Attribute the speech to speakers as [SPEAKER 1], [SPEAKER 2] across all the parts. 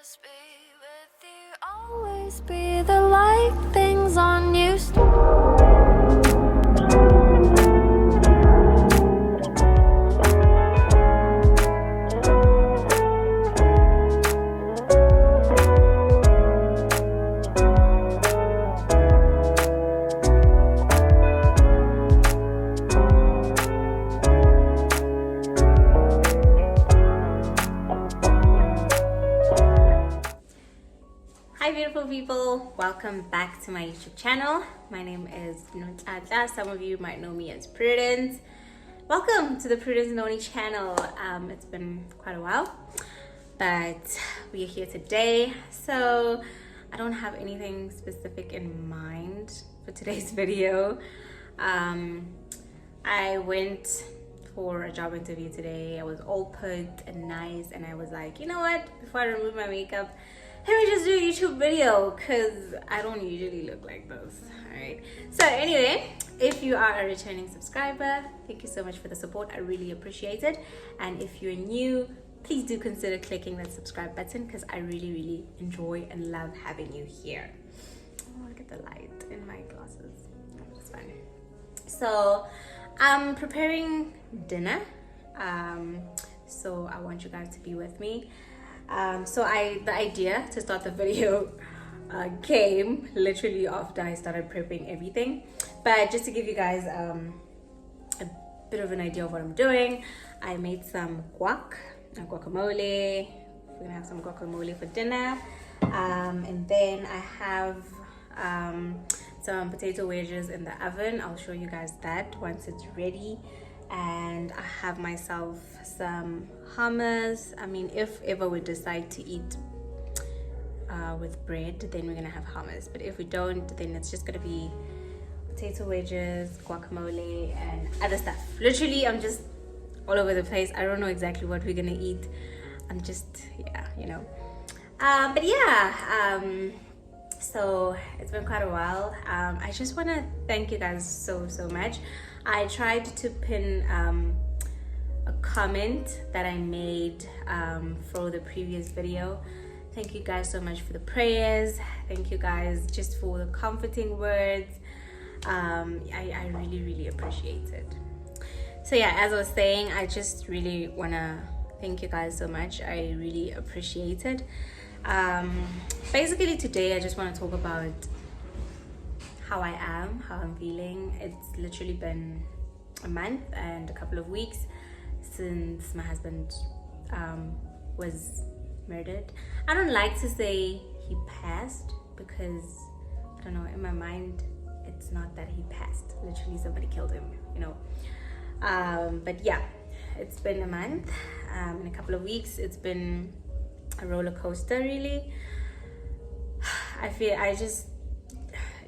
[SPEAKER 1] just be with you, always be the light things on you.
[SPEAKER 2] Hi beautiful people, welcome back to my YouTube channel. My name is Notata. Some of you might know me as Prudence. Welcome to the Prudence Noni channel. It's been quite a while, but we are here today. So I don't have anything specific in mind for today's video. I went for a job interview today. I was all put and nice, and I was like, you know what, before I remove my makeup, let me just do a YouTube video because I don't usually look like this. Alright, so anyway, if you are a returning subscriber, thank you so much for the support. I really appreciate it. And if you're new, please do consider clicking that subscribe button because I really enjoy and love having you here. Oh, look at the light in my glasses. That's fun. So I'm preparing dinner, so I want you guys to be with me. The idea to start the video came literally after I started prepping everything. But just to give you guys a bit of an idea of what I'm doing, I made some guacamole. We're gonna have some guacamole for dinner. And then I have some potato wedges in the oven. I'll show you guys that once it's ready. And I have myself some hummus. I mean, if ever we decide to eat with bread, then we're gonna have hummus. But if we don't, then it's just gonna be potato wedges, guacamole, and other stuff. Literally, I'm just all over the place. I don't know exactly what we're gonna eat. I'm just, yeah, you know. But yeah, so it's been quite a while. I just want to thank you guys so much. I tried to pin a comment that I made for the previous video. Thank you guys so much for the prayers. Thank you guys just for the comforting words. I really appreciate it. So yeah, as I was saying, I just really want to thank you guys so much. I really appreciate it. Basically today I just want to talk about how I am, how I'm feeling. It's literally been a month and a couple of weeks since my husband was murdered. I don't like to say he passed because I don't know, in my mind it's not that he passed, literally somebody killed him, you know. But yeah, it's been a month and a couple of weeks. It's been a roller coaster, really. I just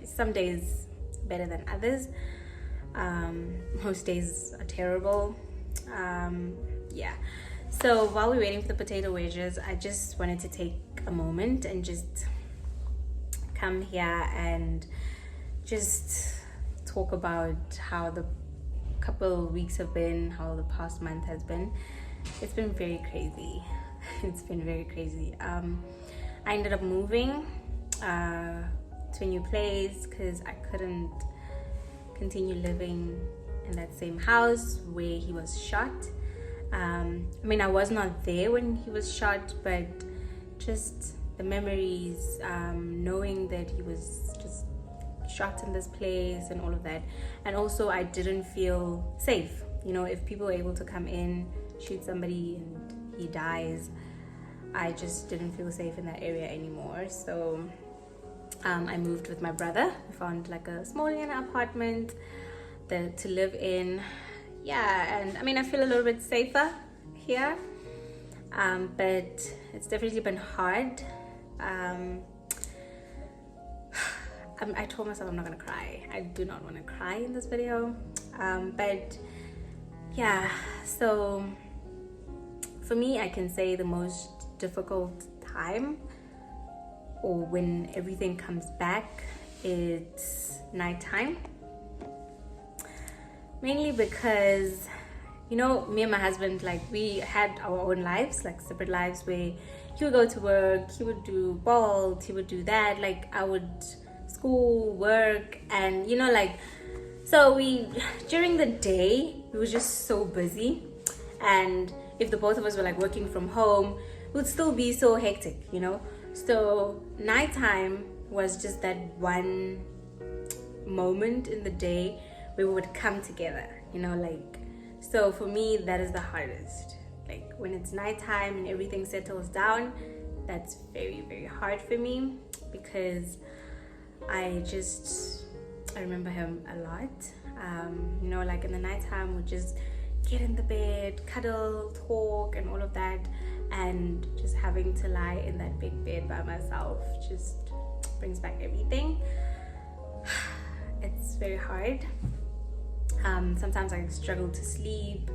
[SPEAKER 2] some days better than others. Most days are terrible. Yeah, so while we're waiting for the potato wedges, I just wanted to take a moment and just come here and just talk about how the couple weeks have been, how the past month has been. It's been very crazy. It's been very crazy. I ended up moving to a new place because I couldn't continue living in that same house where he was shot. I mean, I was not there when he was shot, but just the memories, knowing that he was just shot in this place and all of that. And also I didn't feel safe. You know, if people were able to come in, shoot somebody and he dies, I just didn't feel safe in that area anymore. So I moved with my brother. We found like a small apartment to live in. Yeah, and I mean, I feel a little bit safer here, but it's definitely been hard. I told myself I'm not gonna cry. I do not want to cry in this video, but yeah, so for me, I can say the most difficult time, or when everything comes back, it's nighttime. Mainly because you know, me and my husband, like, we had our own lives, like separate lives, where he would go to work, he would do Bolt, he would do that, like I would school, work, and you know, like, so we, during the day, we were just so busy. And if the both of us were like working from home, it would still be so hectic, you know. So nighttime was just that one moment in the day where we would come together, you know, like, so for me that is the hardest. Like when it's nighttime and everything settles down, that's very, very hard for me, because I remember him a lot. You know, like in the nighttime we just get in the bed, cuddle, talk, and all of that, and just having to lie in that big bed by myself just brings back everything. It's very hard. Sometimes I struggle to sleep.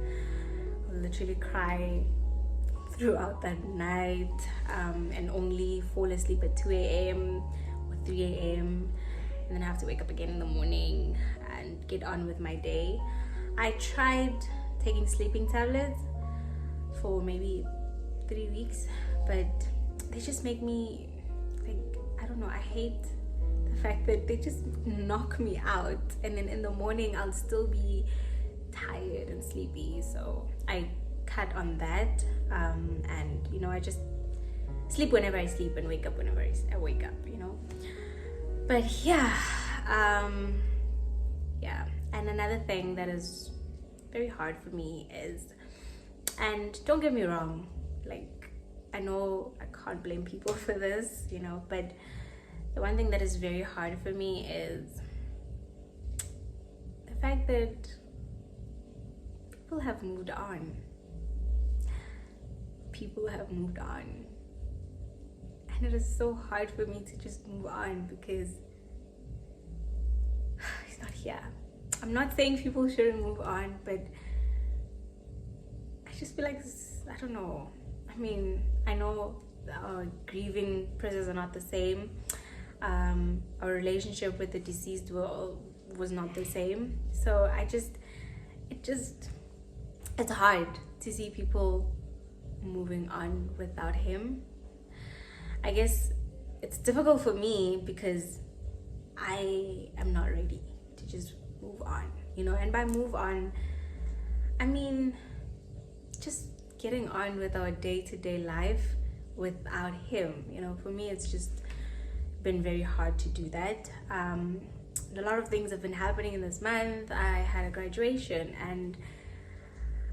[SPEAKER 2] I literally cry throughout that night, and only fall asleep at 2 a.m. or 3 a.m. and then I have to wake up again in the morning and get on with my day. I tried taking sleeping tablets for maybe 3 weeks, but they just make me, like, I don't know, I hate the fact that they just knock me out, and then in the morning I'll still be tired and sleepy. So I cut on that, and you know, I just sleep whenever I sleep and wake up whenever I wake up, you know. But yeah, and another thing that is very hard for me is, and don't get me wrong, like, I know I can't blame people for this, you know, but the one thing that is very hard for me is the fact that people have moved on. People have moved on. And it is so hard for me to just move on because he's not here. I'm not saying people shouldn't move on, but I just feel like I don't know. I mean, I know our grieving process are not the same. Our relationship with the deceased was not the same. So it's hard to see people moving on without him. I guess it's difficult for me because I am not ready to just move on, you know. And by move on, I mean just getting on with our day-to-day life without him, you know. For me, it's just been very hard to do that. A lot of things have been happening in this month. I had a graduation and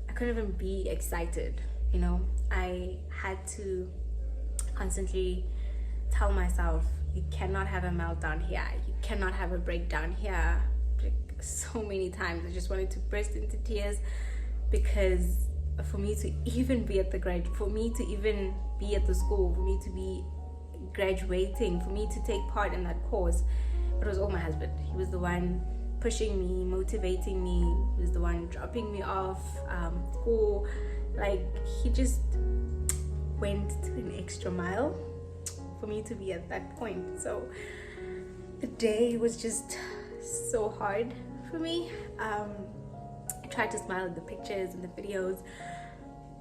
[SPEAKER 2] I couldn't even be excited, you know. I had to constantly tell myself, you cannot have a meltdown here, you cannot have a breakdown here. Like, so many times I just wanted to burst into tears, because for me to even be at the for me to even be at the school, for me to be graduating, for me to take part in that course, it was all my husband. He was the one pushing me, motivating me. He was the one dropping me off school. Like, he just went to an extra mile for me to be at that point. So the day was just so hard for me. I tried to smile at the pictures and the videos,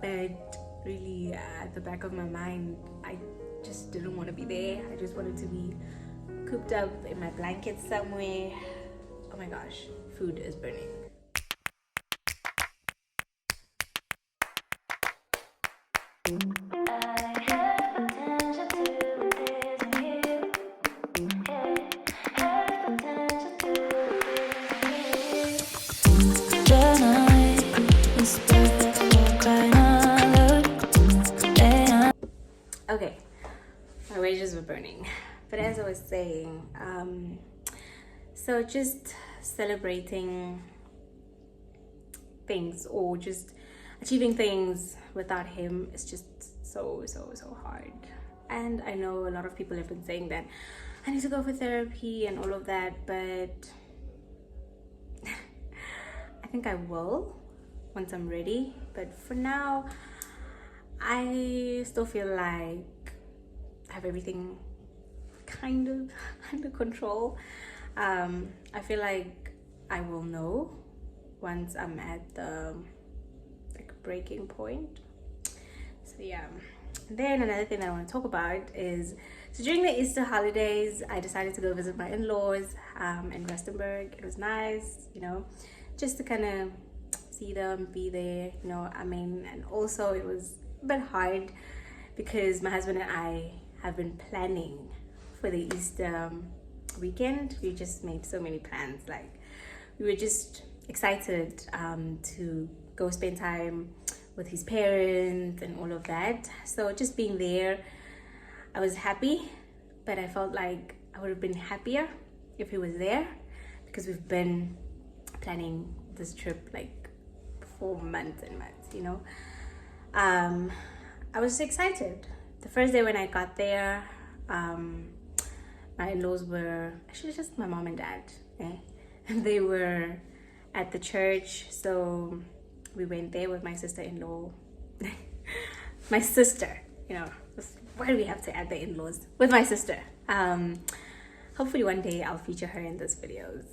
[SPEAKER 2] but really at the back of my mind, I just didn't want to be there. I just wanted to be cooped up in my blanket somewhere. Oh my gosh, food is burning. Okay, my wages were burning, but as I was saying, so just celebrating things or just achieving things without him is just so hard. And I know a lot of people have been saying that I need to go for therapy and all of that, but I think I will once I'm ready. But for now, I still feel like I have everything kind of under control. I feel like I will know once I'm at the breaking point. So yeah. Then another thing that I want to talk about is, so during the Easter holidays, I decided to go visit my in-laws in Rustenburg. It was nice, just to kind of see them, be there, and also it was a bit hard because my husband and I have been planning for the Easter weekend. We just made so many plans. Like, we were just excited to go spend time with his parents and all of that. So just being there, I was happy, but I felt like I would have been happier if he was there, because we've been planning this trip like for months and months. I was excited. The first day when I got there, my in-laws were actually just my mom and dad, and they were at the church. So we went there with my sister-in-law. My sister, why do we have to add the in-laws? With my sister. Hopefully one day I'll feature her in these videos.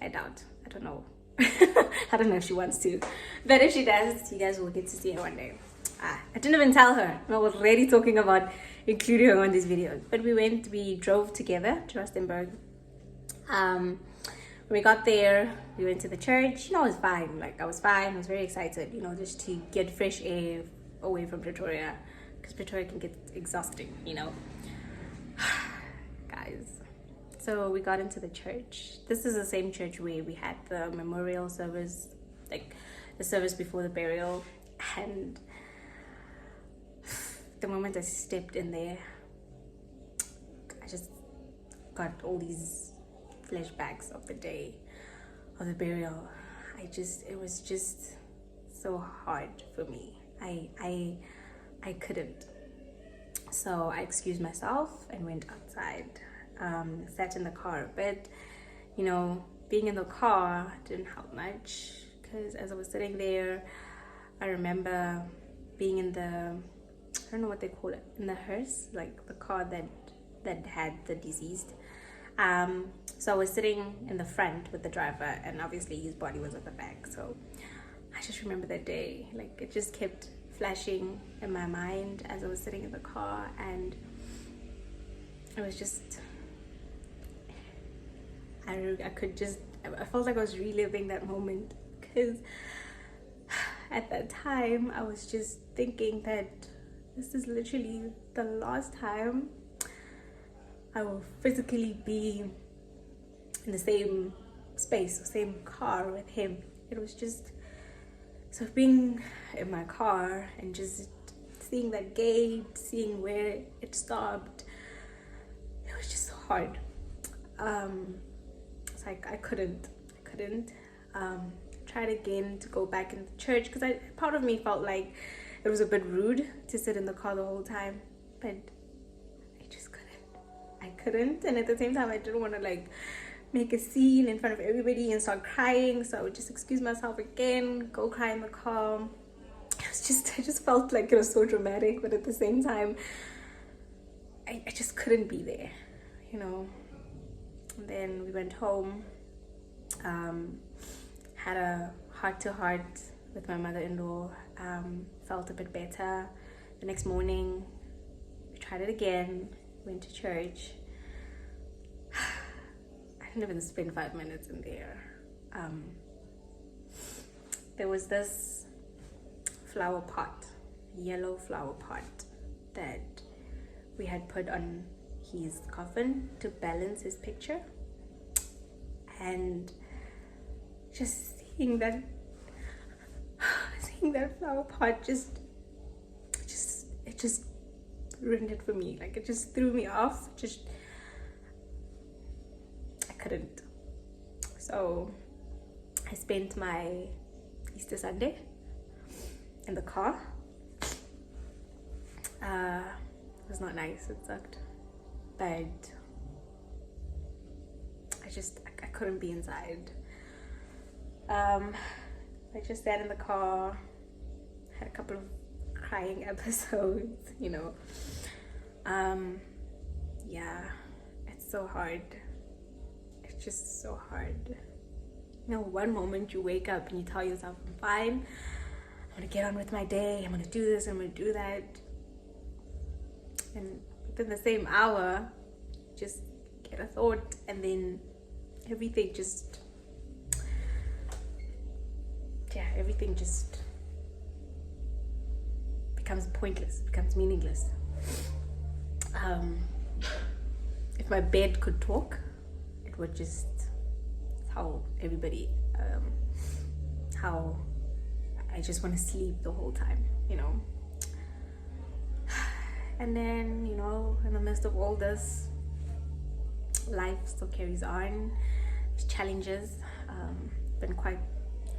[SPEAKER 2] I doubt. I don't know. I don't know if she wants to. But if she does, you guys will get to see her one day. I didn't even tell her. I was already talking about including her on these videos. But we drove together to Rustenburg. When we got there, we went to the church. It was fine. I was fine. I was very excited, just to get fresh air away from Pretoria. Because Pretoria can get exhausting, Guys. So we got into the church. This is the same church where we had the memorial service, the service before the burial. And the moment I stepped in there, I just got all these flashbacks of the day of the burial. It was just so hard for me. I couldn't. So I excused myself and went outside. Sat in the car a bit. Being in the car didn't help much, because as I was sitting there, I remember being in the, I don't know what they call it, in the hearse, like the car that had the deceased. So I was sitting in the front with the driver, and obviously his body was at the back. So I just remember that day, it just kept flashing in my mind as I was sitting in the car, and it was just, I felt like I was reliving that moment, because at that time I was just thinking that this is literally the last time I will physically be in the same space or same car with him. It was just, so being in my car and just seeing that gate, seeing where it stopped, it was just so hard. It's like I couldn't tried again to go back in the church, because part of me felt like it was a bit rude to sit in the car the whole time, but I couldn't, and at the same time I didn't want to make a scene in front of everybody and start crying. So I would just excuse myself again, go cry in the car. I just felt like it was so dramatic, but at the same time I just couldn't be there, And then we went home, had a heart-to-heart with my mother-in-law, felt a bit better. The next morning we tried it again, went to church. I didn't even spend 5 minutes in there. There was this flower pot, yellow flower pot, that we had put on his coffin to balance his picture, and just seeing that flower pot it just ruined it for me. It just threw me off. I couldn't. So I spent my Easter Sunday in the car. It was not nice, it sucked, but I couldn't be inside. I just sat in the car, had a couple of crying episodes, yeah, it's so hard. It's just so hard. One moment you wake up and you tell yourself I'm fine, I'm gonna get on with my day, I'm gonna do this, I'm gonna do that. And within the same hour, just get a thought, and then everything just becomes pointless, becomes meaningless. If my bed could talk, it would just tell everybody how I just want to sleep the whole time, you know. And then, you know, in the midst of all this, life still carries on. There's challenges.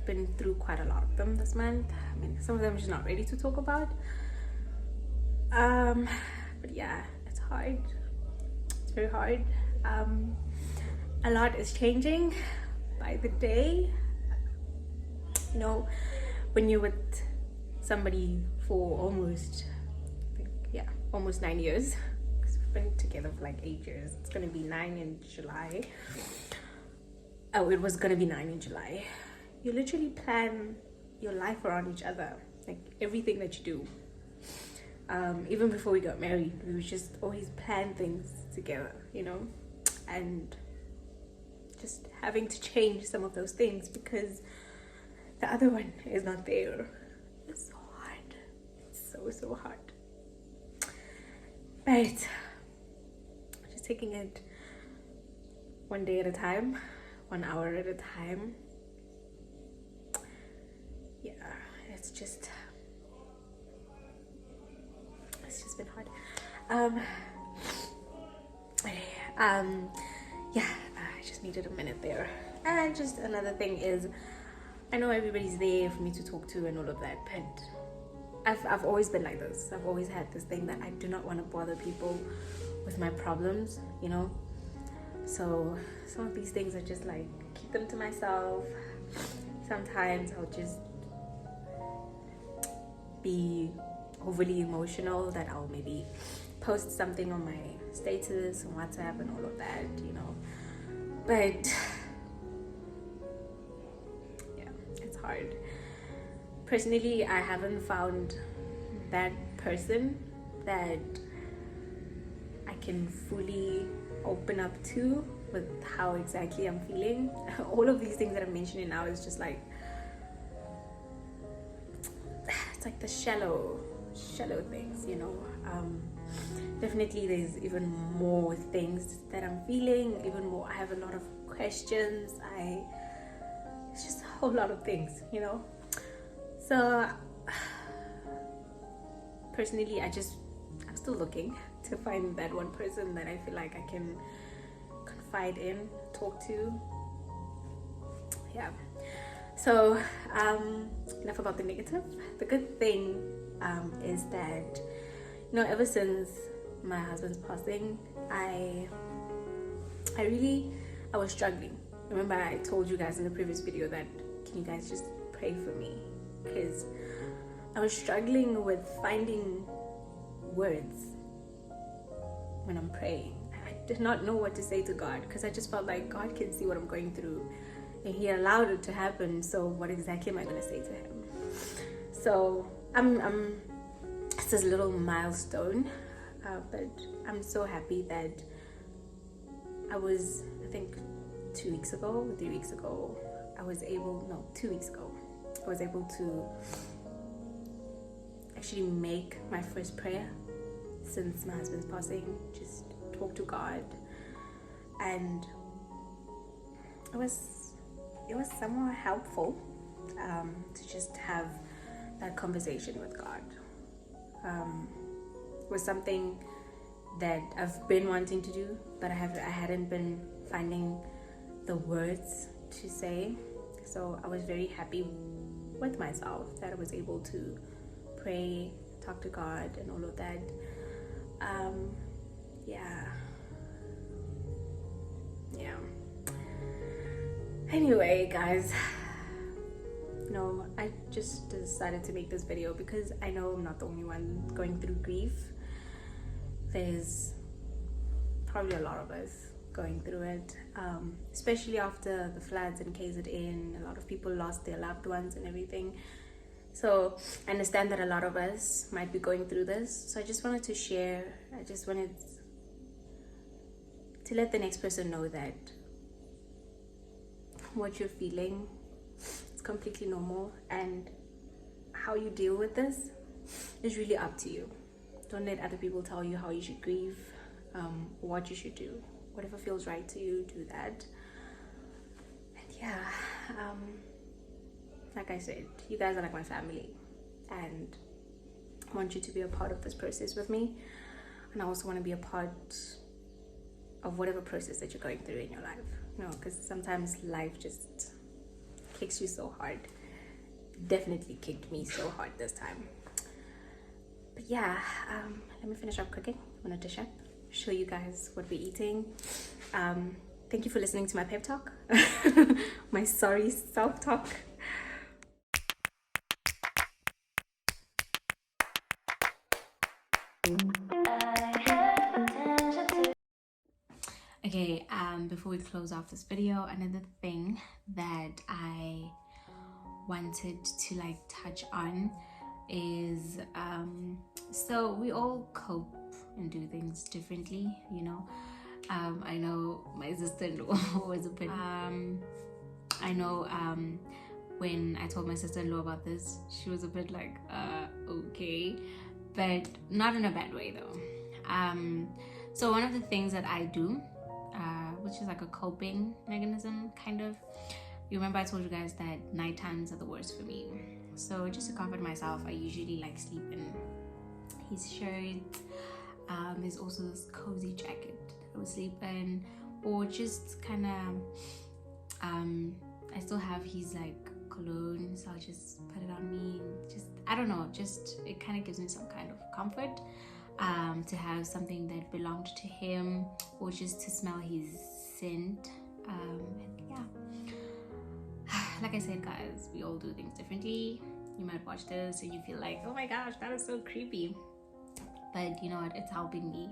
[SPEAKER 2] Been through quite a lot of them this month. I mean, some of them I'm just not ready to talk about. But yeah, it's hard. It's very hard. A lot is changing by the day. You know, when you're with somebody for almost 9 years, because we've been together for like 8 years. It's gonna be 9 in July. Oh, it was gonna be 9 in July. You literally plan your life around each other, like everything that you do. Even before we got married, we would just always plan things together, you know, and just having to change some of those things because the other one is not there. It's so hard. It's so hard. But just taking it one day at a time, 1 hour at a time. Yeah, it's just been hard. Yeah, I just needed a minute there. And just another thing is, I know everybody's there for me to talk to and all of that, but I've always been like this. I've always had this thing that I do not want to bother people with my problems, you know. So some of these things are just like, keep them to myself. Sometimes I'll just be overly emotional that I'll maybe post something on my status on WhatsApp and all of that, you know. But yeah, it's hard. Personally, I haven't found that person that I can fully open up to with how exactly I'm feeling. All of these things that I'm mentioning now is just like, it's like the shallow things, you know. Definitely there's even more things that I'm feeling, even more. I have a lot of questions. It's just a whole lot of things, you know. So personally, I'm still looking to find that one person that I feel like I can confide in, talk to. Yeah. So enough about the negative. The good thing is that, you know, ever since my husband's passing, I was struggling. Remember, I told you guys in the previous video that, can you guys just pray for me? Because I was struggling with finding words when I'm praying. I did not know what to say to God, because I just felt like God can see what I'm going through and He allowed it to happen, so what exactly am I going to say to Him? So it's this little milestone, but I'm so happy that I think 2 weeks ago, 3 weeks ago, 2 weeks ago, I was able to actually make my first prayer since my husband's passing, just talk to God. And it was somewhat helpful to just have that conversation with God. It was something that I've been wanting to do, but I hadn't been finding the words to say. So I was very happy with myself that I was able to pray, talk to God and all of that. Yeah. Anyway, guys, I just decided to make this video because I know I'm not the only one going through grief. There's probably a lot of us going through it, especially after the floods in KZN. A lot of people lost their loved ones and everything, So I understand that a lot of us might be going through this. So I just wanted to share. I just wanted to let the next person know that what you're feeling is completely normal, and how you deal with this is really up to you. Don't let other people tell you how you should grieve, what you should do. Whatever feels right to you, do that. And yeah, like I said, you guys are like my family, and I want you to be a part of this process with me. And I also want to be a part of whatever process that you're going through in your life. You know, because sometimes life just kicks you so hard. Definitely kicked me so hard this time. But yeah, let me finish up cooking. I'm gonna dish up, show you guys what we're eating. Thank you for listening to my pep talk, my sorry self-talk. Okay, before we close off this video, another thing that I wanted to like touch on is so we all cope and do things differently, you know. I know my sister-in-law was a bit I know when I told my sister-in-law about this, she was a bit like okay, but not in a bad way though. So one of the things that I do, which is like a coping mechanism kind of, you remember I told you guys that night times are the worst for me. So just to comfort myself, I usually like sleep in his shirt. There's also this cozy jacket that I would sleep in, or just kind of I still have his like cologne, so I'll just put it on me. Just, I don't know, just it kind of gives me some kind of comfort to have something that belonged to him, or just to smell his scent. And yeah, like I said, guys, we all do things differently. You might watch this and you feel like, oh my gosh, that is so creepy, but you know what, it's helping me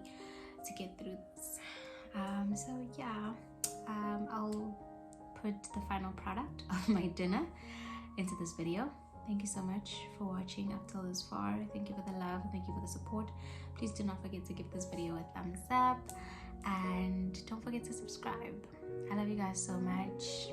[SPEAKER 2] to get through this. So yeah, I'll put the final product of my dinner into this video. Thank you so much for watching up till this far. Thank you for the love, thank you for the support. Please do not forget to give this video a thumbs up, and don't forget to subscribe. I love you guys so much.